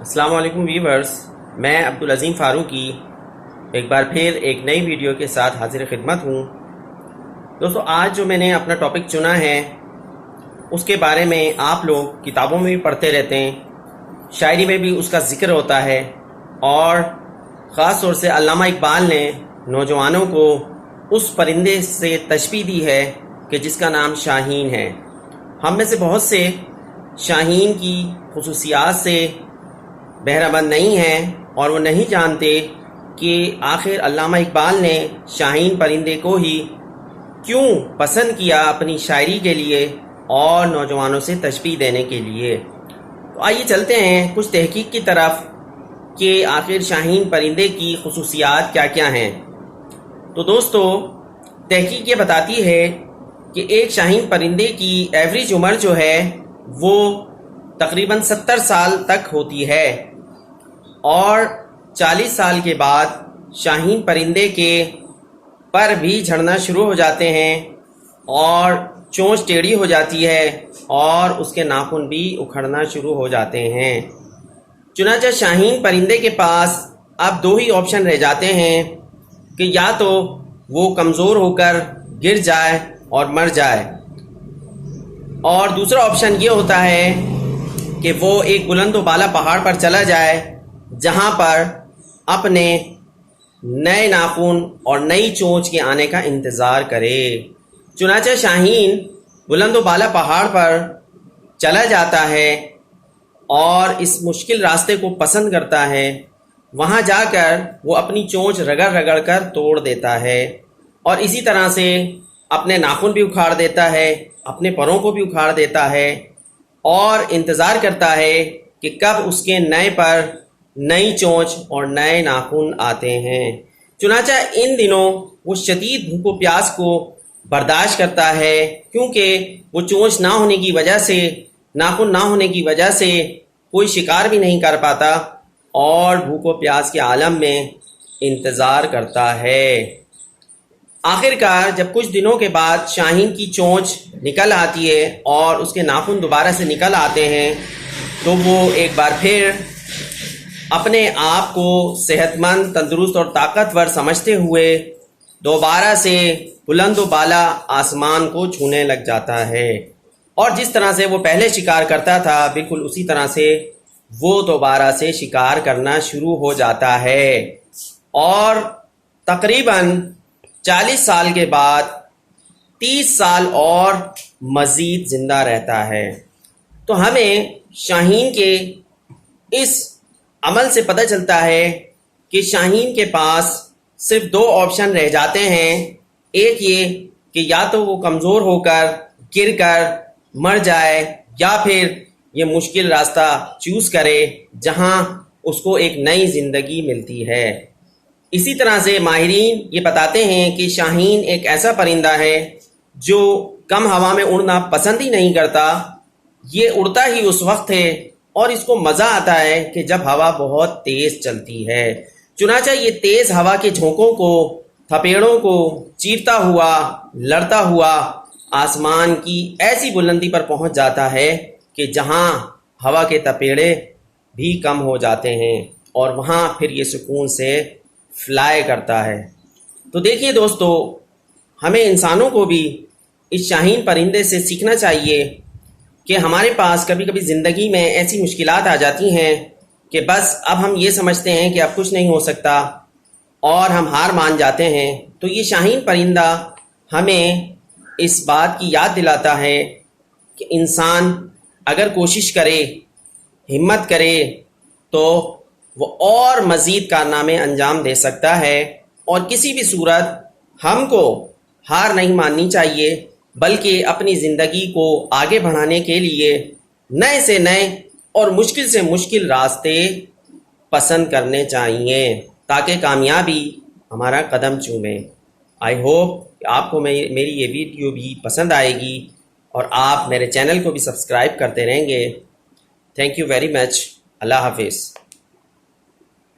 السلام علیکم ویورز، میں عبدالعظیم فاروقی ایک بار پھر ایک نئی ویڈیو کے ساتھ حاضر خدمت ہوں۔ دوستو، آج جو میں نے اپنا ٹاپک چنا ہے اس کے بارے میں آپ لوگ کتابوں میں بھی پڑھتے رہتے ہیں، شاعری میں بھی اس کا ذکر ہوتا ہے، اور خاص طور سے علامہ اقبال نے نوجوانوں کو اس پرندے سے تشبیہ دی ہے کہ جس کا نام شاہین ہے۔ ہم میں سے بہت سے شاہین کی خصوصیات سے بہرہ مند نہیں ہیں اور وہ نہیں جانتے کہ آخر علامہ اقبال نے شاہین پرندے کو ہی کیوں پسند کیا اپنی شاعری کے لیے اور نوجوانوں سے تشبیہ دینے کے لیے۔ تو آئیے چلتے ہیں کچھ تحقیق کی طرف کہ آخر شاہین پرندے کی خصوصیات کیا کیا ہیں۔ تو دوستو، تحقیق یہ بتاتی ہے کہ ایک شاہین پرندے کی ایوریج عمر جو ہے وہ تقریباً 70 سال تک ہوتی ہے، اور 40 سال کے بعد شاہین پرندے کے پر بھی جھڑنا شروع ہو جاتے ہیں اور چونچ ٹیڑھی ہو جاتی ہے اور اس کے ناخن بھی اکھڑنا شروع ہو جاتے ہیں۔ چنانچہ شاہین پرندے کے پاس اب دو ہی آپشن رہ جاتے ہیں کہ یا تو وہ کمزور ہو کر گر جائے اور مر جائے، اور دوسرا آپشن یہ ہوتا ہے کہ وہ ایک بلند و بالا پہاڑ پر چلا جائے جہاں پر اپنے نئے ناخن اور نئی چونچ کے آنے کا انتظار کرے۔ چنانچہ شاہین بلند و بالا پہاڑ پر چلا جاتا ہے اور اس مشکل راستے کو پسند کرتا ہے۔ وہاں جا کر وہ اپنی چونچ رگڑ رگڑ کر توڑ دیتا ہے، اور اسی طرح سے اپنے ناخن بھی اکھاڑ دیتا ہے، اپنے پروں کو بھی اکھاڑ دیتا ہے، اور انتظار کرتا ہے کہ کب اس کے نئے پر نئی چونچ اور نئے ناخن آتے ہیں۔ چنانچہ ان دنوں وہ شدید بھوک و پیاس کو برداشت کرتا ہے، کیونکہ وہ چونچ نہ ہونے کی وجہ سے، ناخن نہ ہونے کی وجہ سے کوئی شکار بھی نہیں کر پاتا، اور بھوک و پیاس کے عالم میں انتظار کرتا ہے۔ آخر کار جب کچھ دنوں کے بعد شاہین کی چونچ نکل آتی ہے اور اس کے ناخن دوبارہ سے نکل آتے ہیں، تو وہ ایک بار پھر اپنے آپ کو صحت مند، تندرست اور طاقتور سمجھتے ہوئے دوبارہ سے بلند و بالا آسمان کو چھونے لگ جاتا ہے، اور جس طرح سے وہ پہلے شکار کرتا تھا بالکل اسی طرح سے وہ دوبارہ سے شکار کرنا شروع ہو جاتا ہے، اور تقریباً 40 سال کے بعد 30 سال اور مزید زندہ رہتا ہے۔ تو ہمیں شاہین کے اس عمل سے پتہ چلتا ہے کہ شاہین کے پاس صرف دو آپشن رہ جاتے ہیں، ایک یہ کہ یا تو وہ کمزور ہو کر گر کر مر جائے، یا پھر یہ مشکل راستہ چوز کرے جہاں اس کو ایک نئی زندگی ملتی ہے۔ اسی طرح سے ماہرین یہ بتاتے ہیں کہ شاہین ایک ایسا پرندہ ہے جو کم ہوا میں اڑنا پسند ہی نہیں کرتا۔ یہ اڑتا ہی اس وقت ہے اور اس کو مزہ آتا ہے کہ جب ہوا بہت تیز چلتی ہے۔ چنانچہ یہ تیز ہوا کے جھونکوں کو، تھپیڑوں کو چیرتا ہوا، لڑتا ہوا آسمان کی ایسی بلندی پر پہنچ جاتا ہے کہ جہاں ہوا کے تپیڑے بھی کم ہو جاتے ہیں، اور وہاں پھر یہ سکون سے فلائی کرتا ہے۔ تو دیکھیے دوستو، ہمیں انسانوں کو بھی اس شاہین پرندے سے سیکھنا چاہیے کہ ہمارے پاس کبھی کبھی زندگی میں ایسی مشکلات آ جاتی ہیں کہ بس اب ہم یہ سمجھتے ہیں کہ اب کچھ نہیں ہو سکتا اور ہم ہار مان جاتے ہیں۔ تو یہ شاہین پرندہ ہمیں اس بات کی یاد دلاتا ہے کہ انسان اگر کوشش کرے، ہمت کرے، تو وہ اور مزید کارنامے انجام دے سکتا ہے، اور کسی بھی صورت ہم کو ہار نہیں ماننی چاہیے، بلکہ اپنی زندگی کو آگے بڑھانے کے لیے نئے سے نئے اور مشکل سے مشکل راستے پسند کرنے چاہیے تاکہ کامیابی ہمارا قدم چومے۔ آئی ہوپ کہ آپ کو میری یہ ویڈیو بھی پسند آئے گی، اور آپ میرے چینل کو بھی سبسکرائب کرتے رہیں گے۔ Thank you very much. اللہ حافظ۔